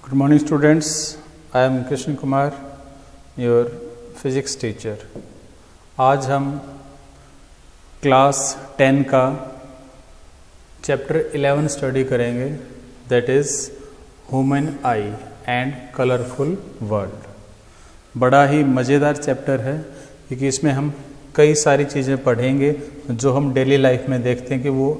Good morning students, I am Krishna Kumar, your physics teacher. आज हम class 10 का chapter 11 study करेंगे, that is human I and colourful world. बड़ा ही मज़ेदार chapter है क्योंकि इसमें हम कई सारी चीज़ें पढ़ेंगे जो हम डेली लाइफ में देखते हैं कि वो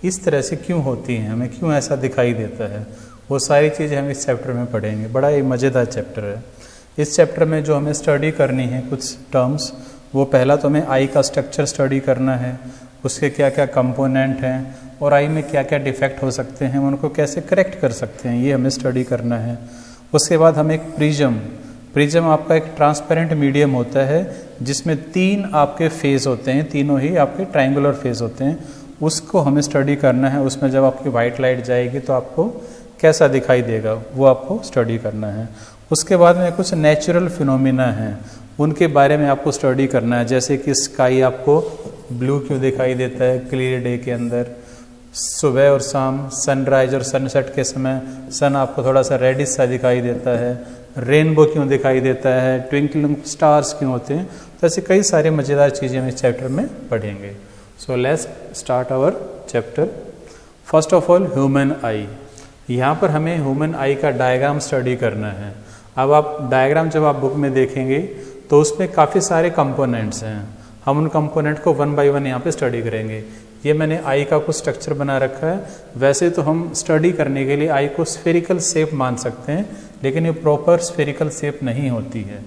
इस तरह से क्यों होती हैं, हमें क्यों ऐसा दिखाई देता है, वो सारी चीज़ें हम इस चैप्टर में पढ़ेंगे। बड़ा ही मज़ेदार चैप्टर है। इस चैप्टर में जो हमें स्टडी करनी है कुछ टर्म्स, वो पहला तो हमें आई का स्ट्रक्चर स्टडी करना है, उसके क्या क्या कंपोनेंट हैं और आई में क्या क्या डिफेक्ट हो सकते हैं, उनको कैसे करेक्ट कर सकते हैं, ये हमें स्टडी करना है। उसके बाद हम एक प्रिज्म आपका एक ट्रांसपेरेंट मीडियम होता है जिसमें 3 आपके फेज होते हैं, तीनों ही आपके ट्रायंगुलर फेज होते हैं, उसको हमें स्टडी करना है। उसमें जब आपकी वाइट लाइट जाएगी तो आपको कैसा दिखाई देगा वो आपको स्टडी करना है। उसके बाद में कुछ नेचुरल फिनोमिना हैं, उनके बारे में आपको स्टडी करना है, जैसे कि स्काई आपको ब्लू क्यों दिखाई देता है क्लियर डे के अंदर, सुबह और शाम सनराइज और सनसेट के समय सन आपको थोड़ा सा रेडिश सा दिखाई देता है, रेनबो क्यों दिखाई देता है, ट्विंकलिंग स्टार्स क्यों होते हैं। तो ऐसे कई सारे मज़ेदार चीज़ें हम इस चैप्टर में पढ़ेंगे। So let's start our chapter. First of all human eye. यहाँ पर हमें ह्यूमन आई का डायग्राम स्टडी करना है। अब आप डायग्राम जब आप बुक में देखेंगे तो उसमें काफ़ी सारे कंपोनेंट्स हैं, हम उन कंपोनेंट को 1 बाय 1 यहाँ पे स्टडी करेंगे। ये मैंने आई का कुछ स्ट्रक्चर बना रखा है। वैसे तो हम स्टडी करने के लिए आई को स्फेरिकल शेप मान सकते हैं, लेकिन ये प्रॉपर स्फेरिकल शेप नहीं होती है।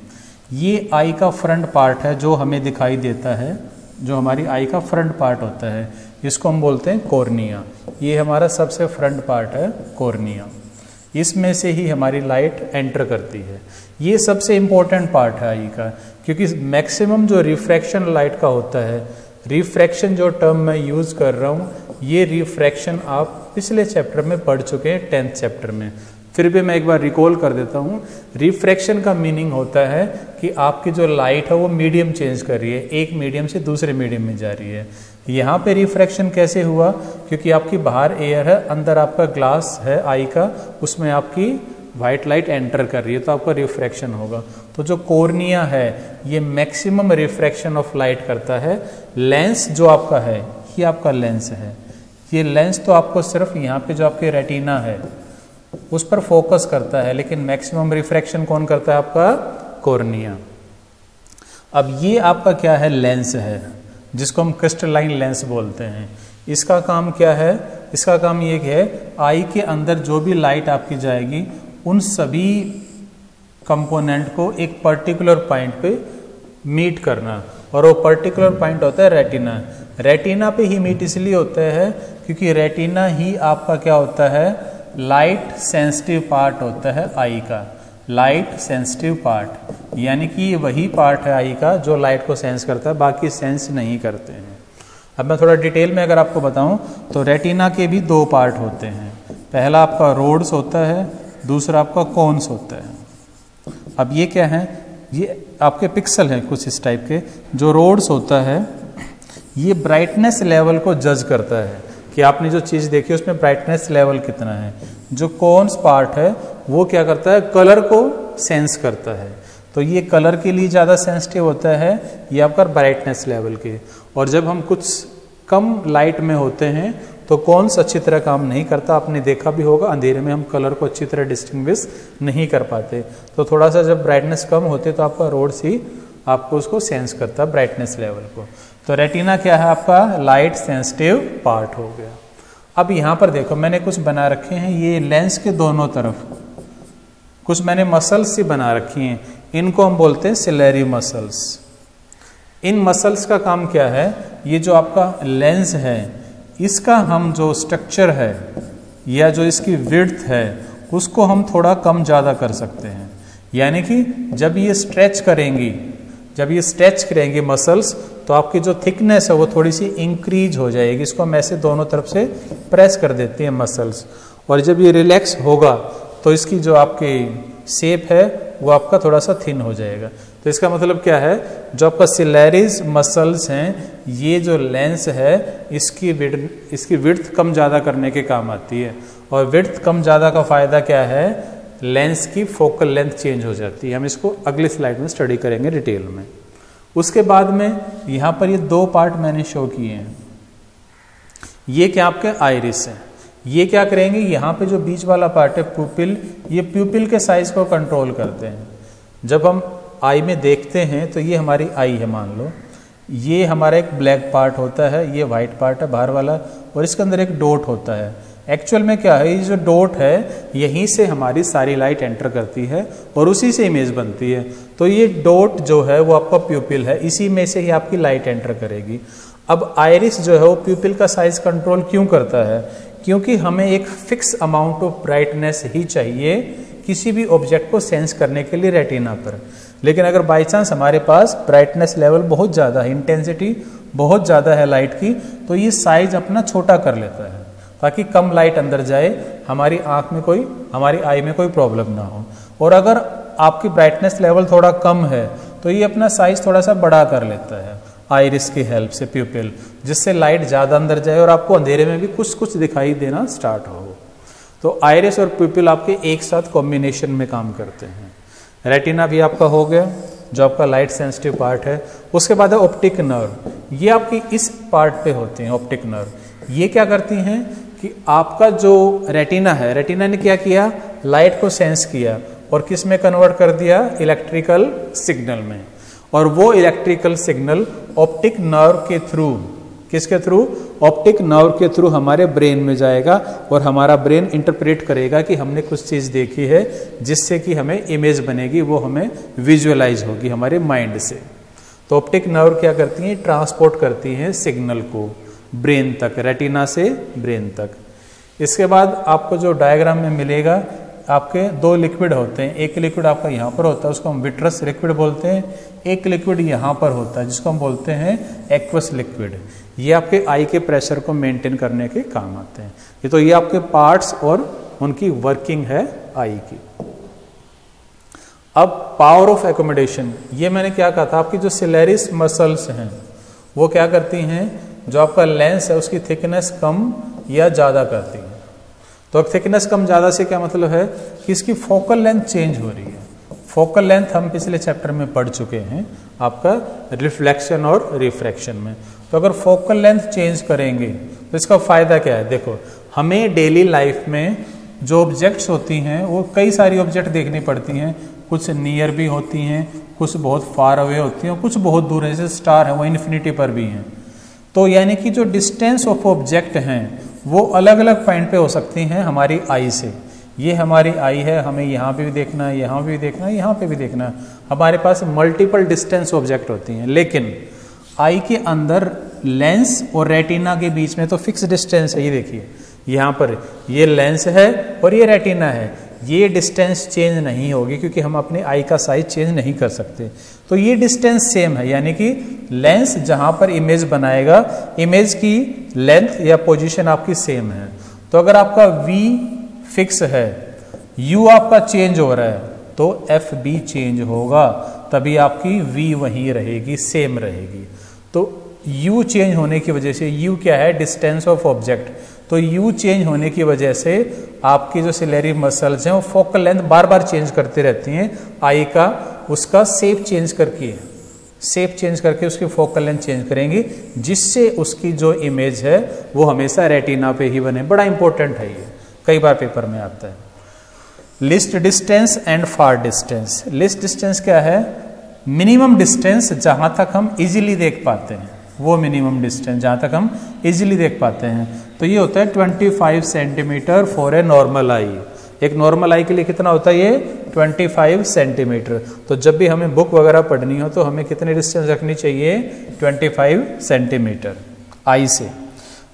ये आई का फ्रंट पार्ट है जो हमें दिखाई देता है, जो हमारी आई का फ्रंट पार्ट होता है, इसको हम बोलते हैं कॉर्निया। ये हमारा सबसे फ्रंट पार्ट है कॉर्निया, इसमें से ही हमारी लाइट एंटर करती है। ये सबसे इम्पोर्टेंट पार्ट है आई का, क्योंकि मैक्सिमम जो रिफ्रैक्शन लाइट का होता है, रिफ्रैक्शन जो टर्म मैं यूज़ कर रहा हूँ, ये रिफ्रैक्शन आप पिछले चैप्टर में पढ़ चुके हैं 10th चैप्टर में। फिर भी मैं एक बार रिकॉल कर देता हूँ। रिफ्रैक्शन का मीनिंग होता है कि आपकी जो लाइट है वो मीडियम चेंज कर रही है, एक मीडियम से दूसरे मीडियम में जा रही है। यहाँ पे रिफ्रैक्शन कैसे हुआ, क्योंकि आपकी बाहर एयर है, अंदर आपका ग्लास है आई का, उसमें आपकी वाइट लाइट एंटर कर रही है, तो आपका रिफ्रैक्शन होगा। तो जो कॉर्निया है ये मैक्सिमम रिफ्रैक्शन ऑफ लाइट करता है। लेंस जो आपका है ये आपका लेंस है, ये लेंस तो आपको सिर्फ यहाँ पे जो आपके रेटिना है उस पर फोकस करता है, लेकिन मैक्सिमम रिफ्रैक्शन कौन करता है, आपका कॉर्निया। अब ये आपका क्या है, लेंस है, जिसको हम क्रिस्टलाइन लेंस बोलते हैं। इसका काम क्या है, इसका काम ये है आई के अंदर जो भी लाइट आपकी जाएगी उन सभी कंपोनेंट को एक पर्टिकुलर पॉइंट पे मीट करना, और वो पर्टिकुलर पॉइंट होता है रेटिना। रेटिना पे ही मीट इसलिए होता है क्योंकि रेटिना ही आपका क्या होता है, लाइट सेंसिटिव पार्ट होता है आई का, लाइट सेंसिटिव पार्ट, यानी कि ये वही पार्ट है आई का जो लाइट को सेंस करता है, बाकी सेंस नहीं करते हैं। अब मैं थोड़ा डिटेल में अगर आपको बताऊं तो रेटिना के भी 2 पार्ट होते हैं। पहला आपका रोड्स होता है, दूसरा आपका कोन्स होता है। अब ये क्या है, ये आपके पिक्सल हैं कुछ इस टाइप के। जो रोड्स होता है ये ब्राइटनेस लेवल को जज करता है कि आपने जो चीज़ देखी उसमें ब्राइटनेस लेवल कितना है। जो कोन्स पार्ट है वो क्या करता है, कलर को सेंस करता है, तो ये कलर के लिए ज़्यादा सेंसिटिव होता है, ये आपका ब्राइटनेस लेवल के। और जब हम कुछ कम लाइट में होते हैं तो कोन्स अच्छी तरह काम नहीं करता, आपने देखा भी होगा अंधेरे में हम कलर को अच्छी तरह डिस्टिंग्विश नहीं कर पाते। तो थोड़ा सा जब ब्राइटनेस कम होती है तो आपका रोड्स ही आपको उसको सेंस करता है, ब्राइटनेस लेवल को। तो रेटिना क्या है, आपका लाइट सेंसिटिव पार्ट हो गया। अब यहाँ पर देखो मैंने कुछ बना रखे हैं, ये लेंस के दोनों तरफ कुछ मैंने मसल्स सी बना रखी हैं, इनको हम बोलते हैं सिलेरी मसल्स। इन मसल्स का काम क्या है, ये जो आपका लेंस है इसका हम जो स्ट्रक्चर है या जो इसकी विड्थ है उसको हम थोड़ा कम ज़्यादा कर सकते हैं। यानी कि जब ये स्ट्रेच करेंगी मसल्स तो आपकी जो थिकनेस है वो थोड़ी सी इंक्रीज हो जाएगी। इसको हम ऐसे दोनों तरफ से प्रेस कर देते हैं मसल्स, और जब ये रिलैक्स होगा तो इसकी जो आपकी शेप है वो आपका थोड़ा सा थिन हो जाएगा। तो इसका मतलब क्या है, जो आपका सिलेरीज मसल्स हैं, ये जो लेंस है इसकी विड्थ कम ज़्यादा करने के काम आती है। और विड्थ कम ज़्यादा का फ़ायदा क्या है, लेंस की फोकल लेंथ चेंज हो जाती है। हम इसको अगली स्लाइड में स्टडी करेंगे डिटेल में। उसके बाद में यहाँ पर ये दो पार्ट मैंने शो किए हैं। ये क्या आपके आइरिस है। ये क्या करेंगे, यहाँ पे जो बीच वाला पार्ट है प्यूपिल, ये प्यूपिल के साइज को कंट्रोल करते हैं। जब हम आई में देखते हैं तो ये हमारी आई है, मान लो ये हमारा एक ब्लैक पार्ट होता है, ये वाइट पार्ट है बाहर वाला, और इसके अंदर एक डॉट होता है। एक्चुअल में क्या है, ये जो डॉट है यहीं से हमारी सारी लाइट एंटर करती है और उसी से इमेज बनती है। तो ये डॉट जो है वो आपका प्यूपिल है, इसी में से ही आपकी लाइट एंटर करेगी। अब आइरिस जो है वो प्यूपिल का साइज कंट्रोल क्यों करता है, क्योंकि हमें एक फिक्स अमाउंट ऑफ ब्राइटनेस ही चाहिए किसी भी ऑब्जेक्ट को सेंस करने के लिए रेटिना पर। लेकिन अगर बाई चांस हमारे पास ब्राइटनेस लेवल बहुत ज़्यादा है, इंटेंसिटी बहुत ज़्यादा है लाइट की, तो ये साइज अपना छोटा कर लेता है ताकि कम लाइट अंदर जाए, हमारी आँख में कोई, हमारी आई में कोई प्रॉब्लम ना हो। और अगर आपकी ब्राइटनेस लेवल थोड़ा कम है तो ये अपना साइज थोड़ा सा बड़ा कर लेता है आइरिस की हेल्प से, प्यूपिल, जिससे लाइट ज़्यादा अंदर जाए और आपको अंधेरे में भी कुछ कुछ दिखाई देना स्टार्ट हो। तो आइरिस और प्यूपिल आपके एक साथ कॉम्बिनेशन में काम करते हैं। रेटिना भी आपका हो गया जो आपका लाइट सेंसिटिव पार्ट है। उसके बाद है ऑप्टिक नर्व, ये आपकी इस पार्ट पे होते हैं ऑप्टिक नर्व। ये क्या करती हैं कि आपका जो रेटिना है, रेटिना ने क्या किया, लाइट को सेंस किया और किस में कन्वर्ट कर दिया, इलेक्ट्रिकल सिग्नल में। और वो इलेक्ट्रिकल सिग्नल ऑप्टिक नर्व के थ्रू, किसके थ्रू, ऑप्टिक नर्व के थ्रू हमारे ब्रेन में जाएगा और हमारा ब्रेन इंटरप्रेट करेगा कि हमने कुछ चीज़ देखी है, जिससे कि हमें इमेज बनेगी, वो हमें विजुअलाइज होगी हमारे माइंड से। तो ऑप्टिक नर्व क्या करती हैं, ट्रांसपोर्ट करती हैं सिग्नल को ब्रेन तक, रेटिना से ब्रेन तक। इसके बाद आपको जो डायग्राम में मिलेगा, आपके दो लिक्विड होते हैं। एक लिक्विड आपका यहाँ पर होता है, उसको हम विट्रस लिक्विड बोलते हैं। एक लिक्विड यहाँ पर होता है जिसको हम बोलते हैं एक्वस लिक्विड। ये आपके आई के प्रेशर को मेंटेन करने के काम आते हैं। ये तो ये आपके पार्ट्स और उनकी वर्किंग है आई की। अब पावर ऑफ एकोमोडेशन, ये मैंने क्या कहा था, आपकी जो सिलेरिस मसल्स हैं वो क्या करती हैं, जो आपका लेंस है उसकी थिकनेस कम या ज़्यादा करती है। तो अब थिकनेस कम ज़्यादा से क्या मतलब है कि इसकी फोकल लेंथ चेंज हो रही है। फोकल लेंथ हम पिछले चैप्टर में पढ़ चुके हैं आपका रिफ्लेक्शन और रिफ्रैक्शन में। तो अगर फोकल लेंथ चेंज करेंगे तो इसका फ़ायदा क्या है, देखो हमें डेली लाइफ में जो ऑब्जेक्ट्स होती हैं वो कई सारी ऑब्जेक्ट देखनी पड़ती हैं। कुछ नियर भी होती हैं, कुछ बहुत फार अवे होती हैं, कुछ बहुत दूर है, जैसे स्टार है वो इन्फिनिटी पर भी हैं। तो यानी कि जो डिस्टेंस ऑफ ऑब्जेक्ट हैं वो अलग अलग पॉइंट पे हो सकती हैं हमारी आई से। ये हमारी आई है, हमें यहाँ पे भी देखना है, यहाँ पे भी देखना है, यहाँ पे भी देखना है। हमारे पास मल्टीपल डिस्टेंस ऑब्जेक्ट होती हैं, लेकिन आई के अंदर लेंस और रेटिना के बीच में तो फिक्स डिस्टेंस है। ये देखिए यहाँ पर ये लेंस है और ये रेटिना है, ये डिस्टेंस चेंज नहीं होगी क्योंकि हम अपने आई का साइज चेंज नहीं कर सकते। तो ये डिस्टेंस सेम है, यानी कि लेंस जहाँ पर इमेज बनाएगा, इमेज की लेंथ या पोजीशन आपकी सेम है। तो अगर आपका V फिक्स है, U आपका चेंज हो रहा है, तो FB चेंज होगा, तभी आपकी V वहीं रहेगी, सेम रहेगी। तो U चेंज होने की वजह से, U क्या है, डिस्टेंस ऑफ ऑब्जेक्ट, तो U चेंज होने की वजह से आपकी जो सिलेरी मसल्स हैं वो फोकल लेंथ बार बार चेंज करती रहती हैं। आई का उसका शेप चेंज करके उसकी फोकल लेंथ चेंज करेंगी, जिससे उसकी जो इमेज है वो हमेशा रेटिना पे ही बने। बड़ा इंपॉर्टेंट है ये, कई बार पेपर में आता है। List distance and far distance. List distance क्या है, मिनिमम डिस्टेंस जहां तक हम इजीली देख पाते हैं, वो मिनिमम डिस्टेंस जहां तक हम इजीली देख पाते हैं। तो ये होता है 25 सेंटीमीटर फॉर ए नॉर्मल आई। एक नॉर्मल आई के लिए कितना होता है, ये 25 सेंटीमीटर। तो जब भी हमें बुक वगैरह पढ़नी हो तो हमें कितनी डिस्टेंस रखनी चाहिए, 25 सेंटीमीटर आई से।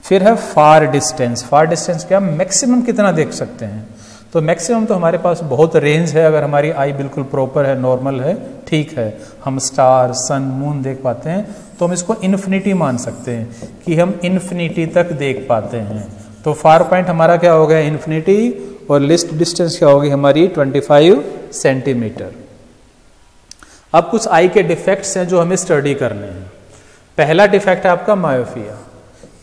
फिर है फार डिस्टेंस। फार डिस्टेंस क्या, मैक्सिमम कितना देख सकते हैं। तो मैक्सिमम तो हमारे पास बहुत रेंज है, अगर हमारी आई बिल्कुल प्रॉपर है, नॉर्मल है, ठीक है, हम स्टार, सन, मून देख पाते हैं, तो हम इसको इन्फिनिटी मान सकते हैं कि हम इन्फिनिटी तक देख पाते हैं। तो फार पॉइंट हमारा क्या हो गया, इन्फिनिटी, और लिस्ट डिस्टेंस क्या होगी हमारी, 25 सेंटीमीटर। अब कुछ आई के डिफेक्ट्स हैं जो हमें स्टडी करने हैं। पहला डिफेक्ट है आपका मायोपिया।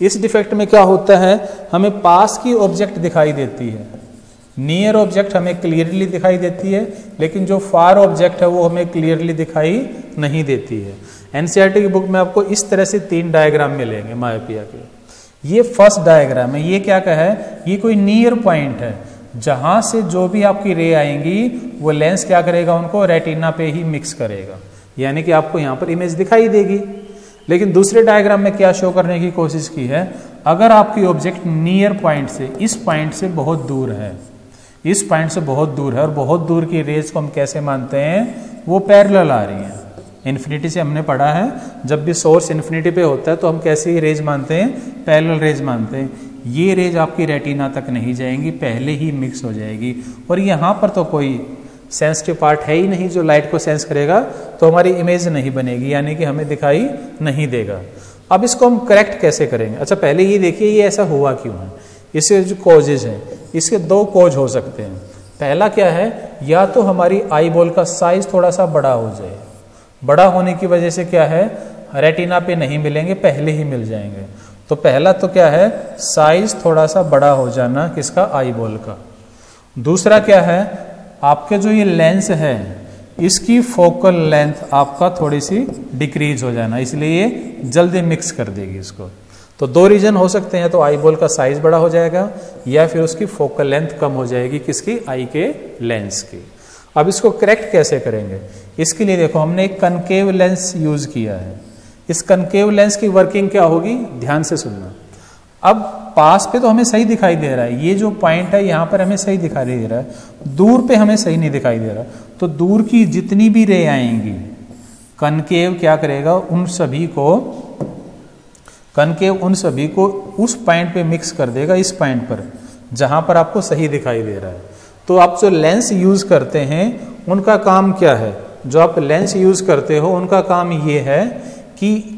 इस डिफेक्ट में क्या होता है, हमें पास की ऑब्जेक्ट दिखाई देती है, नियर ऑब्जेक्ट हमें क्लियरली दिखाई देती है, लेकिन जो फार ऑब्जेक्ट है वो हमें क्लियरली दिखाई नहीं देती है। एनसीईआरटी की बुक में आपको इस तरह से 3 डायग्राम मिलेंगे मायोपिया के। ये फर्स्ट डायग्राम है, ये क्या है, ये कोई नियर पॉइंट है, जहां से जो भी आपकी रे आएंगी वो लेंस क्या करेगा, उनको रेटिना पे ही मिक्स करेगा, यानी कि आपको यहाँ पर इमेज दिखाई देगी। लेकिन दूसरे डायग्राम में क्या शो करने की कोशिश की है, अगर आपकी ऑब्जेक्ट नियर पॉइंट से, इस पॉइंट से बहुत दूर है, इस पॉइंट से बहुत दूर है, और बहुत दूर की रेज को हम कैसे मानते हैं, वो पैरेलल आ रही हैं। इन्फिनिटी से हमने पढ़ा है, जब भी सोर्स इन्फिनिटी पे होता है तो हम कैसी रेज मानते हैं, पैरेलल रेज मानते हैं। ये रेज आपकी रेटिना तक नहीं जाएंगी, पहले ही मिक्स हो जाएगी, और यहाँ पर तो कोई सेंसिटिव पार्ट है ही नहीं जो लाइट को सेंस करेगा, तो हमारी इमेज नहीं बनेगी, यानी कि हमें दिखाई नहीं देगा। अब इसको हम करेक्ट कैसे करेंगे? अच्छा, पहले ये देखिए ये ऐसा हुआ क्यों है। इसके जो कॉजेज हैं, इसके 2 कॉज हो सकते हैं। पहला क्या है, या तो हमारी आई बॉल का साइज थोड़ा सा बड़ा हो जाए, बड़ा होने की वजह से क्या है, रेटिना पे नहीं मिलेंगे, पहले ही मिल जाएंगे। तो पहला तो क्या है, साइज थोड़ा सा बड़ा हो जाना, किसका, आई बॉल का। दूसरा क्या है, आपके जो ये लेंस है इसकी फोकल लेंथ आपका थोड़ी सी डिक्रीज हो जाना, इसलिए ये जल्दी मिक्स कर देगी इसको। तो 2 रीजन हो सकते हैं, तो आई बॉल का साइज बड़ा हो जाएगा या फिर उसकी फोकल लेंथ कम हो जाएगी, किसकी, आई के लेंस की। अब इसको करेक्ट कैसे करेंगे, इसके लिए देखो हमने एक कनकेव लेंस यूज किया है। इस कनकेव लेंस की वर्किंग क्या होगी, ध्यान से सुनना। अब पास पे तो हमें सही दिखाई दे रहा है, ये जो पॉइंट है यहाँ पर हमें सही दिखाई दे रहा है, दूर पे हमें सही नहीं दिखाई दे रहा। तो दूर की जितनी भी रे आएंगी, कनकेव क्या करेगा, उन सभी को उस पॉइंट पे मिक्स कर देगा, इस पॉइंट पर जहां पर आपको सही दिखाई दे रहा है। तो आप जो लेंस यूज करते हैं उनका काम क्या है, जो आप लेंस यूज करते हो उनका काम ये है कि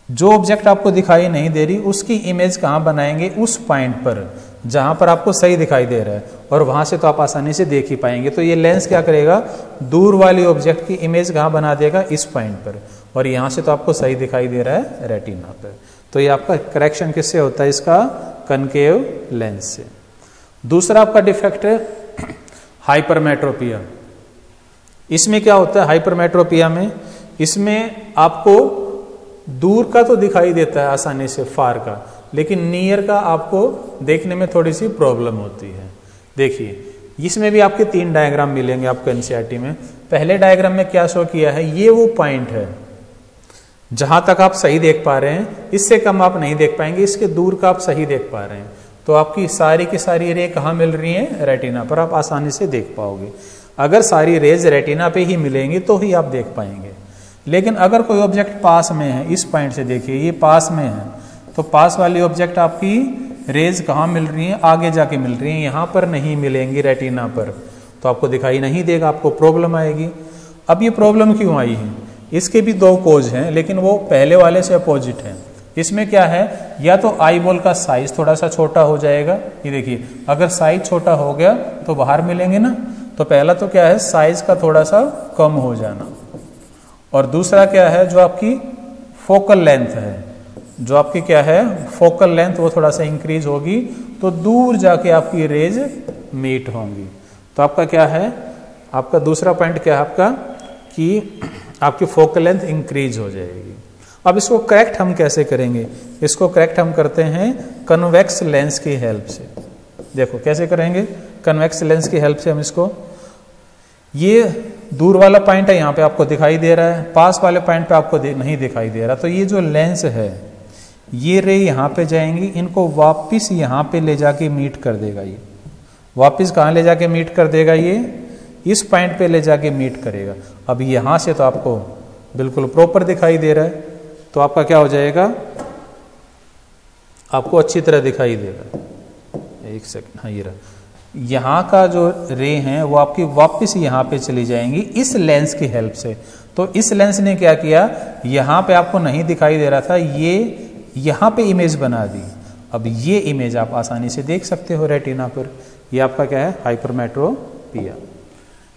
जो ऑब्जेक्ट आपको दिखाई नहीं दे रही उसकी इमेज कहाँ बनाएंगे, उस पॉइंट पर जहां पर आपको सही दिखाई दे रहा है, और वहां से तो आप आसानी से देख ही पाएंगे। तो ये लेंस क्या करेगा, दूर वाली ऑब्जेक्ट की इमेज कहाँ बना देगा, इस पॉइंट पर, और यहां से तो आपको सही दिखाई दे रहा है रेटिना पर। तो ये आपका करेक्शन किससे होता है, इसका कनकेव लेंस से। दूसरा आपका डिफेक्ट है हाइपरमेट्रोपिया। इसमें क्या होता है, हाइपरमेट्रोपिया में, इसमें आपको दूर का तो दिखाई देता है आसानी से, फार का, लेकिन नियर का आपको देखने में थोड़ी सी प्रॉब्लम होती है। देखिए इसमें भी आपके 3 डायग्राम मिलेंगे आपको एनसीईआरटी में। पहले डायग्राम में क्या शो किया है, ये वो पॉइंट है जहां तक आप सही देख पा रहे हैं, इससे कम आप नहीं देख पाएंगे, इसके दूर का आप सही देख पा रहे हैं। तो आपकी सारी की सारी रे कहाँ मिल रही हैं, रेटिना पर, आप आसानी से देख पाओगे। अगर सारी रेज रेटिना पे ही मिलेंगी तो ही आप देख पाएंगे। लेकिन अगर कोई ऑब्जेक्ट पास में है, इस पॉइंट से देखिए ये पास में है, तो पास वाली ऑब्जेक्ट आपकी रेज कहाँ मिल रही हैं, आगे जाके मिल रही हैं, यहाँ पर नहीं मिलेंगी रेटिना पर, तो आपको दिखाई नहीं देगा, आपको प्रॉब्लम आएगी। अब ये प्रॉब्लम क्यों आई है, इसके भी 2 कोज हैं, लेकिन वो पहले वाले से अपोजिट है। इसमें क्या है, या तो आई बॉल का साइज थोड़ा सा छोटा हो जाएगा, ये देखिए अगर साइज छोटा हो गया तो बाहर मिलेंगे ना, तो पहला तो क्या है, साइज का थोड़ा सा कम हो जाना, और दूसरा क्या है, जो आपकी फोकल लेंथ है, जो आपकी क्या है फोकल लेंथ, वो थोड़ा सा इंक्रीज होगी, तो दूर जाके आपकी रेज मीट होंगी। तो आपका क्या है, आपका दूसरा पॉइंट क्या है आपका, कि आपकी फोकल लेंथ इंक्रीज हो जाएगी। अब इसको करेक्ट हम कैसे करेंगे, इसको करेक्ट हम करते हैं कन्वेक्स लेंस की हेल्प से। देखो कैसे करेंगे, कन्वेक्स लेंस की हेल्प से हम इसको, ये दूर वाला पॉइंट है यहाँ पे आपको दिखाई दे रहा है, पास वाले पॉइंट पे आपको नहीं दिखाई दे रहा, तो ये जो लेंस है ये रे यहाँ पे जाएंगी, इनको वापिस यहाँ पे ले जाके मीट कर देगा। ये वापिस कहाँ ले जाके मीट कर देगा, ये इस पॉइंट पे ले जाके मीट करेगा। अब यहाँ से तो आपको बिल्कुल प्रॉपर दिखाई दे रहा है, तो आपका क्या हो जाएगा, आपको अच्छी तरह दिखाई देगा। एक सेकंड, हाँ ये रहा, यहाँ का जो रे हैं वो आपकी वापस यहाँ पे चली जाएंगी इस लेंस की हेल्प से। तो इस लेंस ने क्या किया, यहाँ पे आपको नहीं दिखाई दे रहा था, ये यहाँ पे इमेज बना दी। अब ये इमेज आप आसानी से देख सकते हो रेटिना पर। ये आपका क्या है, हाइपरमेट्रोपिया।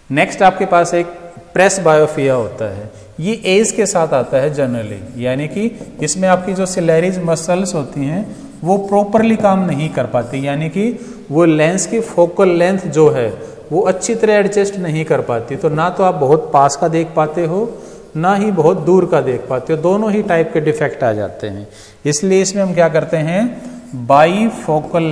नेक्स्ट आपके पास एक प्रेसबायोपिया होता है, ये एज के साथ आता है जनरली, यानी कि इसमें आपकी जो सिलेरीज मसल्स होती हैं वो प्रॉपरली काम नहीं कर पाती, यानी कि वो लेंस की फोकल लेंथ जो है वो अच्छी तरह एडजस्ट नहीं कर पाती। तो ना तो आप बहुत पास का देख पाते हो, ना ही बहुत दूर का देख पाते हो, दोनों ही टाइप के डिफेक्ट आ जाते हैं। इसलिए इसमें हम क्या करते हैं, बाईफोकल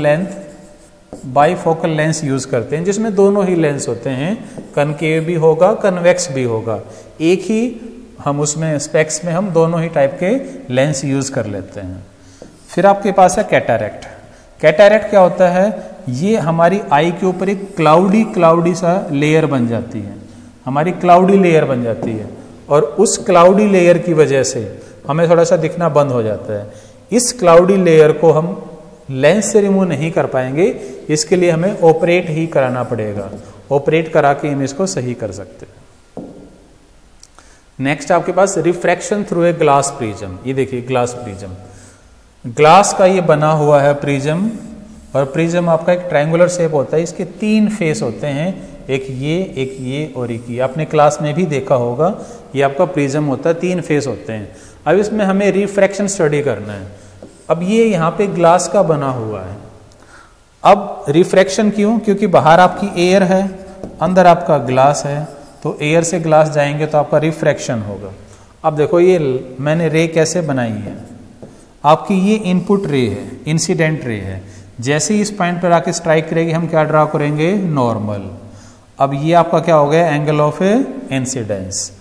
लेंस यूज करते हैं, जिसमें दोनों ही लेंस होते हैं, कनकेव भी होगा, कन्वेक्स भी होगा। एक ही हम उसमें स्पेक्स में हम दोनों ही टाइप के लेंस यूज कर लेते हैं। फिर आपके पास है कैटरैक्ट। कैटरैक्ट क्या होता है, ये हमारी आई के ऊपर एक क्लाउडी सा लेयर बन जाती है, हमारी क्लाउडी लेयर बन जाती है, और उस क्लाउडी लेयर की वजह से हमें थोड़ा सा दिखना बंद हो जाता है। इस क्लाउडी लेयर को हम लेंस से रिमूव नहीं कर पाएंगे, इसके लिए हमें ऑपरेट ही कराना पड़ेगा। ऑपरेट करा के हम इसको सही कर सकते हैं। नेक्स्ट आपके पास refraction through a glass prism. ये देखिए ग्लास प्रिज्म, ग्लास का ये बना हुआ है प्रिज्म, और प्रिज्म आपका एक ट्रायंगुलर शेप होता है। इसके 3 फेस होते हैं, एक ये और एक ये। आपने क्लास में भी देखा होगा, ये आपका प्रिज्म होता है, 3 फेस होते हैं। अब इसमें हमें रिफ्रैक्शन स्टडी करना है। अब ये यहाँ पे ग्लास का बना हुआ है। अब रिफ्रैक्शन क्यों, क्योंकि बाहर आपकी एयर है, अंदर आपका ग्लास है, तो एयर से ग्लास जाएंगे तो आपका रिफ्रैक्शन होगा। अब देखो ये मैंने रे कैसे बनाई है, आपकी ये इनपुट रे है, इंसिडेंट रे है। जैसे ही इस पॉइंट पर आके स्ट्राइक करेगी, हम क्या ड्रा करेंगे, नॉर्मल। अब ये आपका क्या हो गया, एंगल ऑफ इंसिडेंस।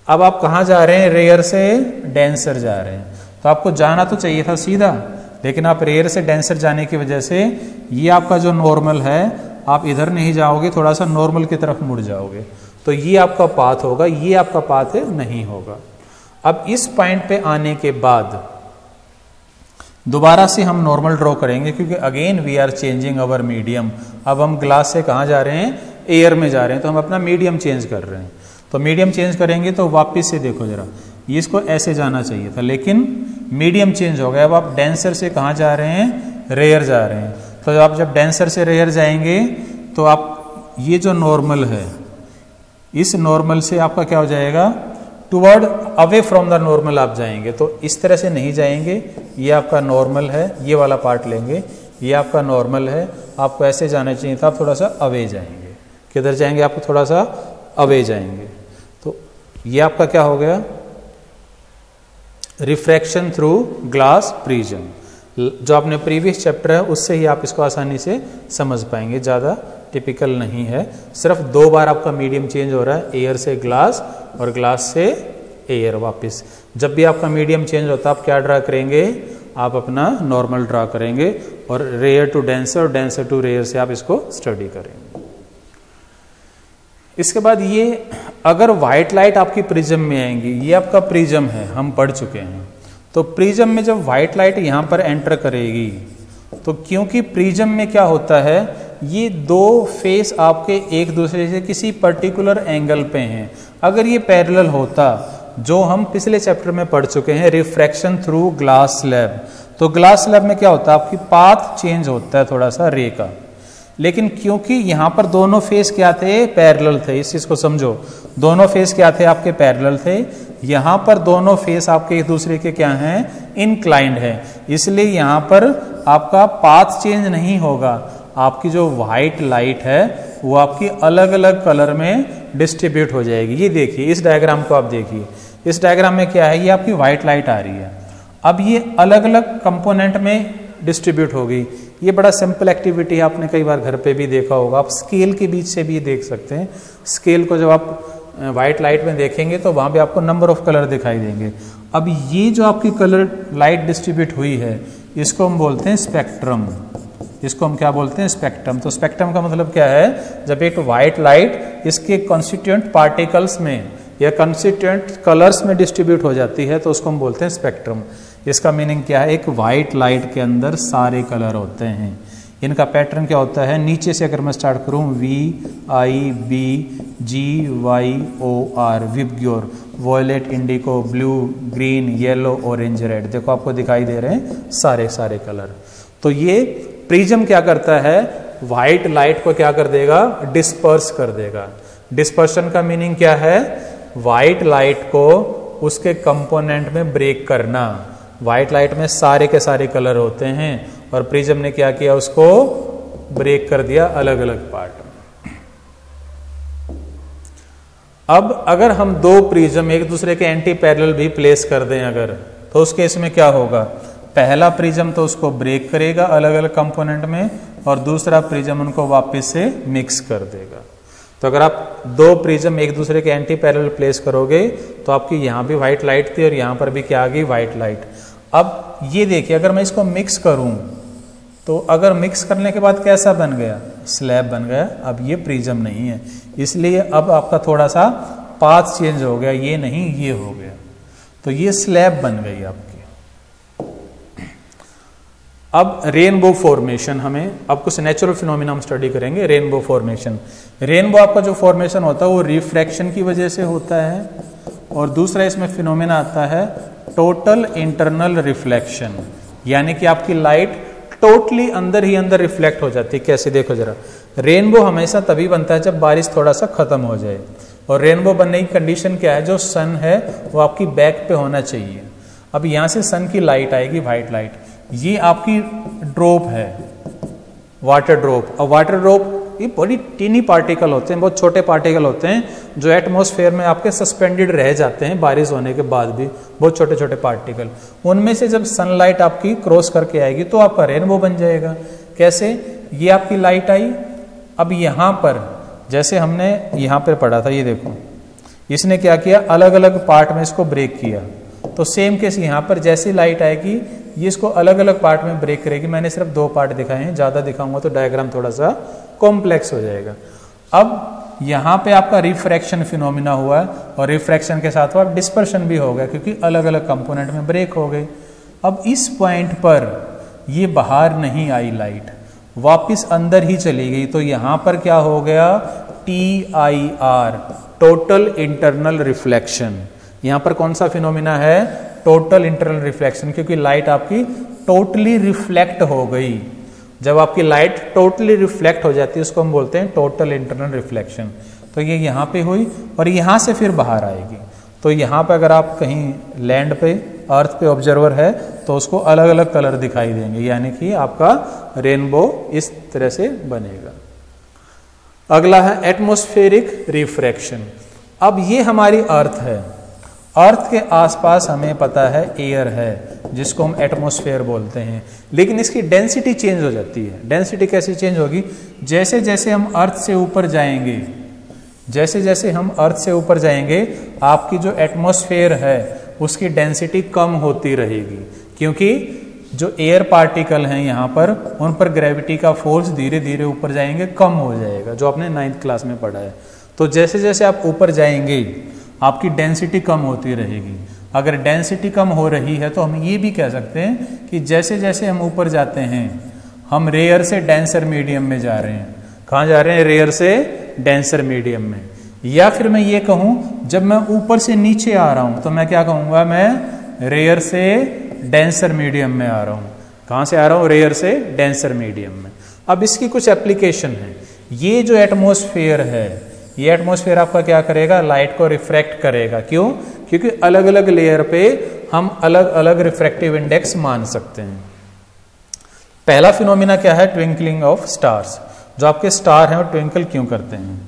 अब आप कहाँ जा रहे हैं, रेयर से डेंसर जा रहे हैं। तो आपको जाना तो चाहिए था सीधा, लेकिन आप रेयर से डेंसर जाने की वजह से ये आपका जो नॉर्मल है, आप इधर नहीं जाओगे, थोड़ा सा नॉर्मल की तरफ मुड़ जाओगे, तो ये आपका पाथ होगा, ये आपका पाथ नहीं होगा। अब इस पॉइंट पे आने के बाद दोबारा से हम नॉर्मल ड्रॉ करेंगे, क्योंकि again we are changing our medium. अब हम ग्लास से कहाँ जा रहे हैं, एयर में जा रहे हैं, तो हम अपना मीडियम चेंज कर रहे हैं। तो मीडियम चेंज करेंगे तो वापस से देखो जरा, ये इसको ऐसे जाना चाहिए था, लेकिन मीडियम चेंज हो गया। अब आप डेंसर से कहाँ जा रहे हैं, रेयर जा रहे हैं। तो आप जब डेंसर से रेयर जाएंगे तो आप ये जो नॉर्मल है, इस नॉर्मल से आपका क्या हो जाएगा, toward away from the normal आप जाएंगे। तो इस तरह से नहीं जाएंगे, ये आपका नॉर्मल है, ये वाला पार्ट लेंगे, ये आपका नॉर्मल है, आपको ऐसे जाना चाहिए था, आप थोड़ा सा अवे जाएंगे। किधर जाएंगे, आपको थोड़ा सा अवे जाएंगे। तो ये आपका क्या हो गया, रिफ्रैक्शन थ्रू ग्लास प्रिज्म। जो आपने प्रीवियस चैप्टर है उससे ही आप इसको आसानी से समझ पाएंगे, ज़्यादा टिपिकल नहीं है। सिर्फ 2 बार आपका मीडियम चेंज हो रहा है, एयर से ग्लास और ग्लास से एयर वापस। जब भी आपका मीडियम चेंज होता है, आप क्या ड्रा करेंगे, आप अपना नॉर्मल ड्रा करेंगे, और रेयर टू डेंसर और डेंसर टू रेयर से आप इसको स्टडी करेंगे। इसके बाद ये अगर व्हाइट लाइट आपकी प्रिज्म में आएंगी, ये आपका प्रिज्म है, हम पढ़ चुके हैं। तो प्रिज्म में जब व्हाइट लाइट यहाँ पर एंटर करेगी, तो क्योंकि प्रिज्म में क्या होता है, ये 2 फेस आपके एक दूसरे से किसी पर्टिकुलर एंगल पे हैं। अगर ये पैरेलल होता, जो हम पिछले चैप्टर में पढ़ चुके हैं, रिफ्रैक्शन थ्रू ग्लास स्लैब, तो ग्लास स्लैब में क्या होता है, आपकी पाथ चेंज होता है थोड़ा सा रे का। लेकिन क्योंकि यहाँ पर दोनों फेस क्या थे, पैरेलल थे, इस चीज़ को समझो, दोनों फेस क्या थे, आपके पैरेलल थे। यहाँ पर दोनों फेस आपके एक दूसरे के क्या हैं, इनक्लाइंड है, इसलिए यहाँ पर आपका पाथ चेंज नहीं होगा। आपकी जो व्हाइट लाइट है वो आपकी अलग अलग कलर में डिस्ट्रीब्यूट हो जाएगी। ये देखिए, इस डायग्राम को आप देखिए, इस डायग्राम में क्या है, ये आपकी व्हाइट लाइट आ रही है। अब ये अलग अलग कंपोनेंट में डिस्ट्रीब्यूट होगी। ये बड़ा सिंपल एक्टिविटी है, आपने कई बार घर पे भी देखा होगा। आप स्केल के बीच से भी देख सकते हैं। स्केल को जब आप व्हाइट लाइट में देखेंगे तो वहाँ पे आपको नंबर ऑफ कलर दिखाई देंगे। अब ये जो आपकी कलर लाइट डिस्ट्रीब्यूट हुई है, इसको हम बोलते हैं स्पेक्ट्रम। इसको हम क्या बोलते हैं, स्पेक्ट्रम। तो स्पेक्ट्रम का मतलब क्या है, जब एक व्हाइट लाइट इसके कॉन्स्टिट्यूएंट पार्टिकल्स में या कॉन्स्टिट्यूएंट कलर्स में डिस्ट्रीब्यूट हो जाती है, तो उसको हम बोलते हैं स्पेक्ट्रम। इसका मीनिंग क्या है, एक व्हाइट लाइट के अंदर सारे कलर होते हैं। इनका पैटर्न क्या होता है, नीचे से अगर मैं स्टार्ट करूं, VIBGYOR, VIBGYOR, violet, indigo, blue, green, yellow, orange, red. देखो आपको दिखाई दे रहे हैं सारे कलर। तो ये प्रिज्म क्या करता है, व्हाइट लाइट को क्या कर देगा, डिस्पर्स कर देगा। डिस्पर्शन का मीनिंग क्या है, व्हाइट लाइट को उसके कंपोनेंट में ब्रेक करना। व्हाइट लाइट में सारे के सारे कलर होते हैं और प्रिज्म ने क्या किया, उसको ब्रेक कर दिया अलग अलग पार्ट में। अब अगर हम दो प्रिज्म एक दूसरे के एंटी पैरेलल भी प्लेस कर दें अगर, तो उस केस में क्या होगा, पहला प्रिज्म तो उसको ब्रेक करेगा अलग अलग कंपोनेंट में और दूसरा प्रिज्म उनको वापस से मिक्स कर देगा। तो अगर आप दो प्रिज्म एक दूसरे के एंटी पैरेलल प्लेस करोगे तो आपकी यहाँ भी व्हाइट लाइट थी और यहाँ पर भी क्या आ गई, व्हाइट लाइट। अब ये देखिए अगर मैं इसको मिक्स करूं तो अगर मिक्स करने के बाद कैसा बन गया, स्लैब बन गया। अब ये प्रिज्म नहीं है, इसलिए अब आपका थोड़ा सा पाथ चेंज हो गया, ये नहीं ये हो गया, तो ये स्लैब बन गई आपकी। अब रेनबो फॉर्मेशन, हमें अब कुछ नेचुरल फिनोमिना हम स्टडी करेंगे। रेनबो फॉर्मेशन, रेनबो आपका जो फॉर्मेशन होता है वो रिफ्रैक्शन की वजह से होता है और दूसरा इसमें फिनोमिना आता है टोटल इंटरनल रिफ्लेक्शन, यानी कि आपकी लाइट टोटली अंदर ही अंदर रिफ्लेक्ट हो जाती है। कैसे, देखो जरा, रेनबो हमेशा तभी बनता है जब बारिश थोड़ा सा खत्म हो जाए, और रेनबो बनने की कंडीशन क्या है, जो सन है वो आपकी बैक पे होना चाहिए। अब यहां से सन की लाइट आएगी, व्हाइट लाइट, ये आपकी ड्रॉप है, वाटर ड्रॉप। और वाटर ड्रॉप ये बड़ी टीनी पार्टिकल होते हैं, बहुत छोटे पार्टिकल होते हैं जो एटमॉस्फेयर में आपके सस्पेंडेड रह जाते हैं बारिश होने के बाद भी, बहुत छोटे छोटे पार्टिकल। उनमें से जब सनलाइट आपकी क्रॉस करके आएगी तो आपका रेनबो बन जाएगा। कैसे, ये आपकी लाइट आई, अब यहाँ पर जैसे हमने यहाँ पर पढ़ा था, ये देखो इसने क्या किया, अलग अलग पार्ट में इसको ब्रेक किया। तो सेम केस यहाँ पर जैसी लाइट आएगी ये इसको अलग अलग पार्ट में ब्रेक करेगी। मैंने सिर्फ दो पार्ट दिखाए हैं, ज्यादा दिखाऊंगा तो डायग्राम थोड़ा सा कॉम्प्लेक्स हो जाएगा। अब यहाँ पे आपका रिफ्रैक्शन फिनोमिना हुआ और रिफ्रैक्शन के साथ साथ डिस्पर्शन भी हो गया क्योंकि अलग अलग कंपोनेंट में ब्रेक हो गए। अब इस पॉइंट पर ये बाहर नहीं आई लाइट, वापस अंदर ही चली गई, तो यहाँ पर क्या हो गया, TIR, टोटल इंटरनल रिफ्लेक्शन। यहाँ पर कौन सा फिनोमिना है, टोटल इंटरनल रिफ्लेक्शन, क्योंकि लाइट आपकी टोटली रिफ्लेक्ट हो गई। जब आपकी लाइट टोटली रिफ्लेक्ट हो जाती है उसको हम बोलते हैं टोटल इंटरनल रिफ्लेक्शन। तो ये यहाँ पे हुई और यहाँ से फिर बाहर आएगी। तो यहाँ पे अगर आप कहीं लैंड पे, अर्थ पे ऑब्जर्वर है तो उसको अलग अलग कलर दिखाई देंगे, यानी कि आपका रेनबो इस तरह से बनेगा। अगला है एटमॉस्फेरिक रिफ्रैक्शन। अब ये हमारी अर्थ है, अर्थ के आसपास हमें पता है एयर है जिसको हम एटमॉस्फेयर बोलते हैं, लेकिन इसकी डेंसिटी चेंज हो जाती है। डेंसिटी कैसे चेंज होगी, जैसे जैसे हम अर्थ से ऊपर जाएंगे, जैसे जैसे हम अर्थ से ऊपर जाएंगे आपकी जो एटमॉस्फेयर है उसकी डेंसिटी कम होती रहेगी, क्योंकि जो एयर पार्टिकल हैं यहाँ पर उन पर ग्रेविटी का फोर्स धीरे धीरे ऊपर जाएंगे कम हो जाएगा, जो आपने 9th क्लास में पढ़ा है। तो जैसे जैसे आप ऊपर जाएंगे आपकी डेंसिटी कम होती रहेगी। अगर डेंसिटी कम हो रही है तो हम ये भी कह सकते हैं कि जैसे जैसे हम ऊपर जाते हैं हम रेयर से डेंसर मीडियम में जा रहे हैं। कहाँ जा रहे हैं, रेयर से डेंसर मीडियम में। या फिर मैं ये कहूँ, जब मैं ऊपर से नीचे आ रहा हूँ तो मैं क्या कहूँगा, मैं रेयर से डेंसर मीडियम में आ रहा हूँ। कहाँ से आ रहा हूँ, रेयर से डेंसर मीडियम में। अब इसकी कुछ एप्लीकेशन है। ये जो एटमॉस्फेयर है, ये एटमॉस्फेयर आपका क्या करेगा, लाइट को रिफ्रैक्ट करेगा। क्यों, क्योंकि अलग अलग लेयर पे हम अलग अलग रिफ्रैक्टिव इंडेक्स मान सकते हैं। पहला फिनोमिना क्या है, ट्विंकलिंग ऑफ स्टार्स। जो आपके स्टार हैं वो ट्विंकल क्यों करते हैं।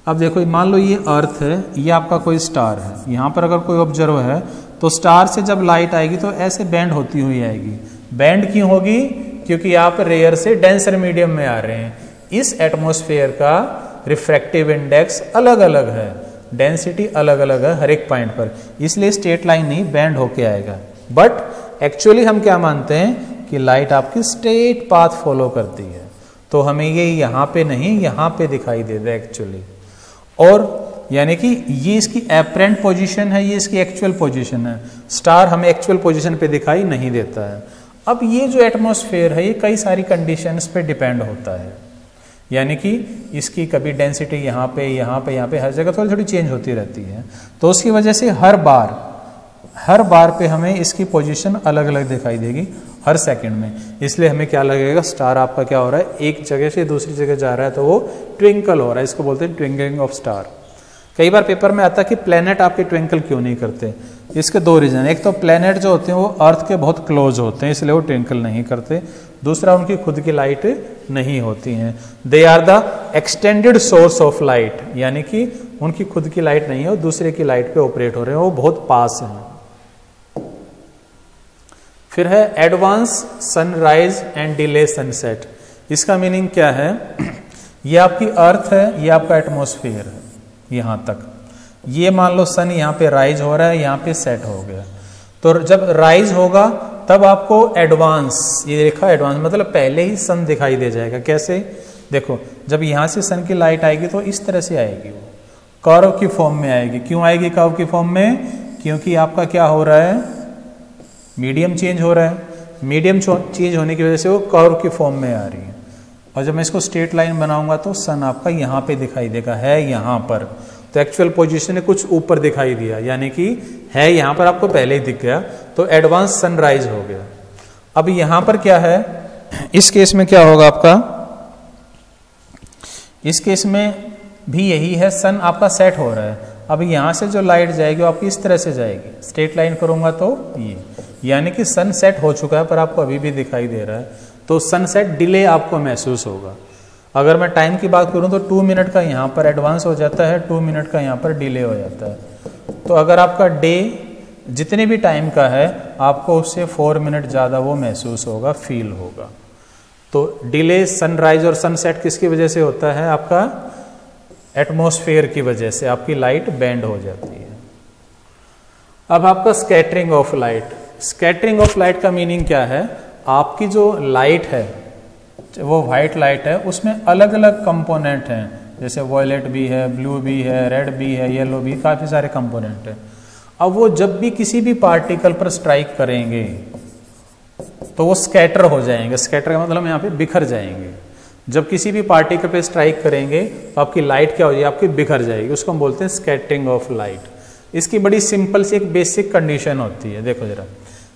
अब देखो, मान लो ये अर्थ है, ये आपका कोई स्टार है, यहाँ पर अगर कोई ऑब्जर्व है तो स्टार से जब लाइट आएगी तो ऐसे बैंड होती हुई आएगी। बैंड क्यों होगी, क्योंकि आप रेयर से डेंसर मीडियम में आ रहे हैं। इस एटमॉस्फेयर का रिफ्रैक्टिव इंडेक्स अलग अलग है, डेंसिटी अलग अलग है हर एक पॉइंट पर, इसलिए स्ट्रेट लाइन नहीं बैंड होके आएगा। बट एक्चुअली हम क्या मानते हैं कि लाइट आपकी स्ट्रेट पाथ फॉलो करती है, तो हमें ये यहाँ पे नहीं यहाँ पे दिखाई देता है एक्चुअली। और यानी कि ये इसकी एपरेंट पोजीशन है, ये इसकी एक्चुअल पोजीशन है। स्टार हमें एक्चुअल पोजीशन पे दिखाई नहीं देता है। अब ये जो एटमॉस्फेयर है ये कई सारी कंडीशंस पे डिपेंड होता है, यानी कि इसकी कभी डेंसिटी यहाँ पे यहाँ पे यहाँ पे हर जगह थोड़ी थोड़ी चेंज होती रहती है। तो उसकी वजह से हर बार पे हमें इसकी पोजीशन अलग अलग दिखाई देगी हर सेकंड में। इसलिए हमें क्या लगेगा, स्टार आपका क्या हो रहा है, एक जगह से दूसरी जगह जा रहा है तो वो ट्विंकल हो रहा है। इसको बोलते हैं ट्विंकलिंग ऑफ स्टार। कई बार पेपर में आता है कि प्लेनेट आपके ट्विंकल क्यों नहीं करते। इसके दो रीजन, एक तो प्लैनेट जो होते हैं वो अर्थ के बहुत क्लोज होते हैं इसलिए वो ट्विंकल नहीं करते, दूसरा उनकी खुद की लाइट नहीं होती हैं। They are the extended source of light, यानी कि उनकी खुद की लाइट नहीं है, वो दूसरे की लाइट पे ऑपरेट हो रहे हैं, वो बहुत पास हैं। फिर है advance sunrise and delay sunset. इसका मीनिंग क्या है, ये आपकी अर्थ है, ये आपका एटमॉस्फेयर है यहां तक। ये मान लो सन यहाँ पे राइज हो रहा है, यहाँ पे सेट हो गया, तो जब राइज होगा तब आपको एडवांस, ये देखा एडवांस मतलब पहले ही सन दिखाई दे जाएगा। कैसे, देखो जब यहां से सन की लाइट आएगी तो इस तरह से आएगी, वो कर्व की फॉर्म में आएगी। क्यों आएगी कर्व की फॉर्म में, क्योंकि आपका क्या हो रहा है, मीडियम चेंज हो रहा है, मीडियम चेंज होने की वजह से वो कर्व की फॉर्म में आ रही है। और जब मैं इसको स्ट्रेट लाइन बनाऊंगा तो सन आपका यहाँ पे दिखाई देगा, है यहाँ पर, तो एक्चुअल पोजीशन है कुछ ऊपर दिखाई दिया, यानी कि है यहाँ पर आपको पहले ही दिख गया, तो एडवांस सनराइज हो गया। अब यहाँ पर क्या है, इस केस में क्या होगा आपका, इस केस में भी यही है, सन आपका सेट हो रहा है। अब यहाँ से जो लाइट जाएगी वो आपकी इस तरह से जाएगी, स्ट्रेट लाइन करूंगा तो ये, यानी कि सन सेट हो चुका है पर आपको अभी भी दिखाई दे रहा है, तो सनसेट डिले आपको महसूस होगा। अगर मैं टाइम की बात करूं तो 2 मिनट का यहाँ पर एडवांस हो जाता है, 2 मिनट का यहाँ पर डिले हो जाता है। तो अगर आपका डे जितने भी टाइम का है आपको उससे 4 मिनट ज़्यादा वो महसूस होगा, फील होगा। तो डिले सनराइज और सनसेट किसकी वजह से होता है, आपका एटमॉस्फेयर की वजह से आपकी लाइट बेंड हो जाती है। अब आपका scattering of light. Scattering of light का मीनिंग क्या है, आपकी जो लाइट है वो व्हाइट लाइट है, उसमें अलग अलग कंपोनेंट हैं, जैसे वॉयलेट भी है, ब्लू भी है, रेड भी है, येलो भी, काफ़ी सारे कंपोनेंट हैं। अब वो जब भी किसी भी पार्टिकल पर स्ट्राइक करेंगे तो वो स्कैटर हो जाएंगे। स्कैटर का मतलब यहाँ पे बिखर जाएंगे। जब किसी भी पार्टिकल पे स्ट्राइक करेंगे तो आपकी लाइट क्या हो जाएगी, आपकी बिखर जाएगी, उसको हम बोलते हैं स्कैटरिंग ऑफ लाइट। इसकी बड़ी सिंपल सी एक बेसिक कंडीशन होती है, देखो जरा,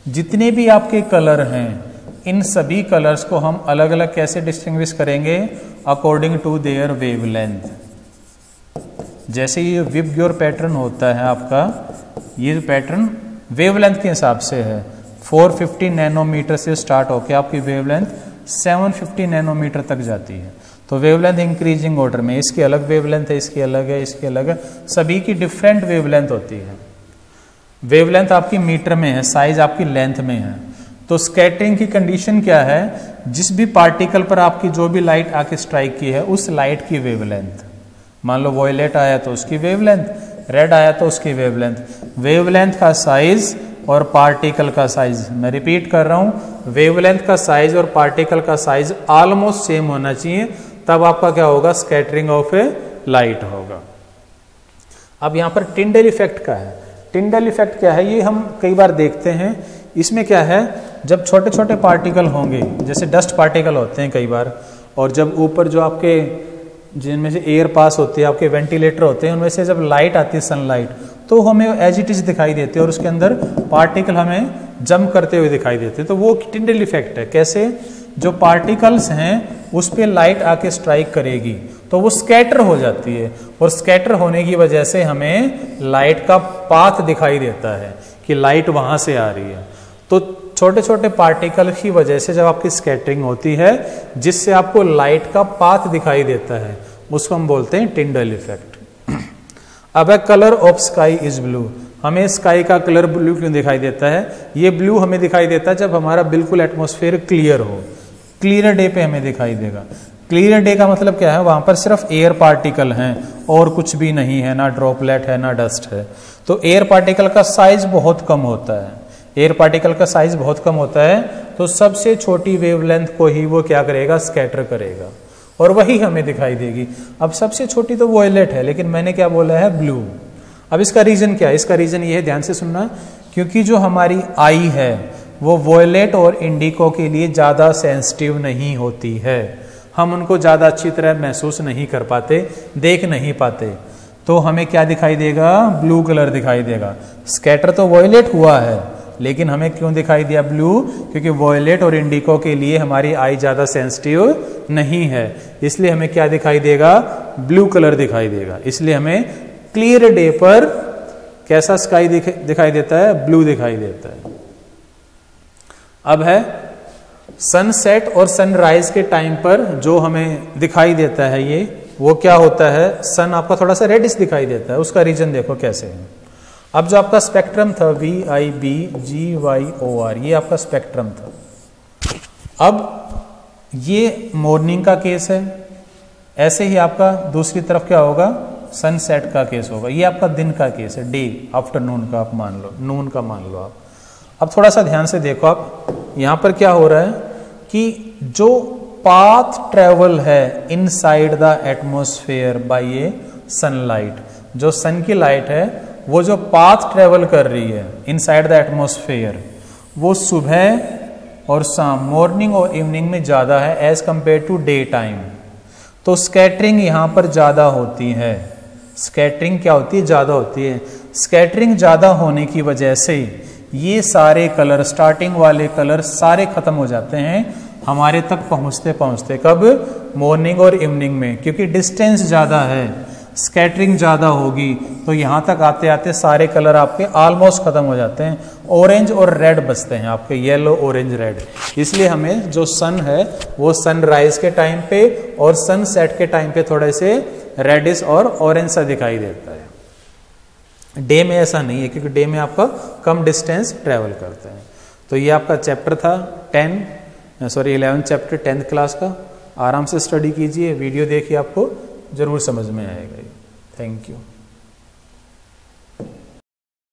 जितने भी आपके कलर हैं इन सभी कलर्स को हम अलग अलग कैसे डिस्टिंग्विश करेंगे, अकॉर्डिंग टू देयर वेवलेंथ। जैसे ये विबग्योर पैटर्न होता है आपका, ये पैटर्न वेवलेंथ के हिसाब से है, 450 नैनोमीटर से स्टार्ट होकर आपकी वेवलेंथ 750 नैनोमीटर तक जाती है। तो वेवलेंथ इंक्रीजिंग ऑर्डर में, इसकी अलग वेवलेंथ है, इसकी अलग है, इसकी अलग है, सभी की डिफरेंट वेवलेंथ होती है। वेवलेंथ आपकी मीटर में है, साइज आपकी लेंथ में है। तो स्कैटरिंग की कंडीशन क्या है, जिस भी पार्टिकल पर आपकी जो भी लाइट आके स्ट्राइक की है उस लाइट की वेवलेंथ, मान लो वॉयलेट आया तो उसकी वेवलेंथ, रेड आया तो उसकी वेवलेंथ, वेवलेंथ का साइज और पार्टिकल का साइज, मैं रिपीट कर रहा हूं, वेवलेंथ का साइज और पार्टिकल का साइज ऑलमोस्ट सेम होना चाहिए, तब आपका क्या होगा, स्कैटरिंग ऑफ ए लाइट होगा। अब यहां पर टिंडल इफेक्ट का है। टिंडल इफेक्ट क्या है, ये हम कई बार देखते हैं। इसमें क्या है, जब छोटे छोटे पार्टिकल होंगे, जैसे डस्ट पार्टिकल होते हैं कई बार, और जब ऊपर जो आपके जिनमें से एयर पास होती है, आपके वेंटिलेटर होते हैं, उनमें से जब लाइट आती है सनलाइट, तो हमें एज इट इज दिखाई देते हैं और उसके अंदर पार्टिकल हमें जंप करते हुए दिखाई देते हैं। तो वो टिंडल इफेक्ट है। कैसे, जो पार्टिकल्स हैं उस पर लाइट आके स्ट्राइक करेगी तो वो स्कैटर हो जाती है, और स्कैटर होने की वजह से हमें लाइट का पाथ दिखाई देता है कि लाइट वहां से आ रही है। तो छोटे छोटे पार्टिकल की वजह से जब आपकी स्कैटरिंग होती है, जिससे आपको लाइट का पाथ दिखाई देता है, उसको हम बोलते हैं टिंडल इफेक्ट। अब colour of sky is blue. हमें स्काई का कलर ब्लू क्यों दिखाई देता है, ये ब्लू हमें दिखाई देता है जब हमारा बिल्कुल एटमॉस्फेयर क्लियर हो। क्लियर डे पे हमें दिखाई देगा। क्लियर डे का मतलब क्या है, वहां पर सिर्फ एयर पार्टिकल हैं और कुछ भी नहीं है, ना ड्रॉपलेट है ना डस्ट है। तो एयर पार्टिकल का साइज बहुत कम होता है, एयर पार्टिकल का साइज बहुत कम होता है, तो सबसे छोटी वेवलेंथ को ही वो क्या करेगा, स्कैटर करेगा, और वही हमें दिखाई देगी। अब सबसे छोटी तो वॉयलेट है, लेकिन मैंने क्या बोला है, ब्लू। अब इसका रीजन क्या है, इसका रीजन ये है, ध्यान से सुनना, क्योंकि जो हमारी आई है वो वॉयलेट और इंडिको के लिए ज्यादा सेंसिटिव नहीं होती है, हम उनको ज्यादा अच्छी तरह महसूस नहीं कर पाते, देख नहीं पाते, तो हमें क्या दिखाई देगा, ब्लू कलर दिखाई देगा। स्कैटर तो वॉयलेट हुआ है, लेकिन हमें क्यों दिखाई दिया ब्लू, क्योंकि वॉयलेट और इंडिको के लिए हमारी आई ज्यादा सेंसिटिव नहीं है, इसलिए हमें क्या दिखाई देगा, ब्लू कलर दिखाई देगा। इसलिए हमें क्लियर डे पर कैसा स्काई दिखाई देता है? ब्लू दिखाई देता है। अब है सनसेट और सनराइज के टाइम पर जो हमें दिखाई देता है ये, वो क्या होता है? सन आपका थोड़ा सा रेडिश दिखाई देता है। उसका रीजन देखो कैसे है। अब जो आपका स्पेक्ट्रम था VIBGYOR, ये आपका स्पेक्ट्रम था। अब ये मॉर्निंग का केस है, ऐसे ही आपका दूसरी तरफ क्या होगा? सनसेट का केस होगा। ये आपका दिन का केस है, डे, आफ्टरनून का आप मान लो, नून का मान लो आप। अब थोड़ा सा ध्यान से देखो आप, यहां पर क्या हो रहा है कि जो पाथ ट्रेवल है inside the atmosphere by a sunlight, जो सन की लाइट है वो जो पाथ ट्रेवल कर रही है इनसाइड द एटमॉस्फेयर, वो सुबह और शाम, मॉर्निंग और इवनिंग में ज्यादा है as compare to day time. तो स्कैटरिंग यहां पर ज्यादा होती है। स्कैटरिंग क्या होती है? ज्यादा होती है। स्कैटरिंग ज्यादा होने की वजह से ये सारे कलर, स्टार्टिंग वाले कलर सारे खत्म हो जाते हैं हमारे तक पहुंचते पहुंचते। कब? मॉर्निंग और इवनिंग में, क्योंकि डिस्टेंस ज्यादा है, स्कैटरिंग ज्यादा होगी, तो यहां तक आते आते सारे कलर आपके ऑलमोस्ट खत्म हो जाते हैं। ऑरेंज और रेड बचते हैं आपके, येलो, ऑरेंज, रेड। इसलिए हमें जो सन है वो सनराइज के टाइम पे और सनसेट के टाइम पे थोड़े से रेडिश और ऑरेंज सा दिखाई देता है। डे में ऐसा नहीं है, क्योंकि डे में आपका कम डिस्टेंस ट्रेवल करते हैं। तो ये आपका चैप्टर था 11 चैप्टर 10th क्लास का। आराम से स्टडी कीजिए, वीडियो देखिए, आपको जरूर समझ में आएगा। Thank you.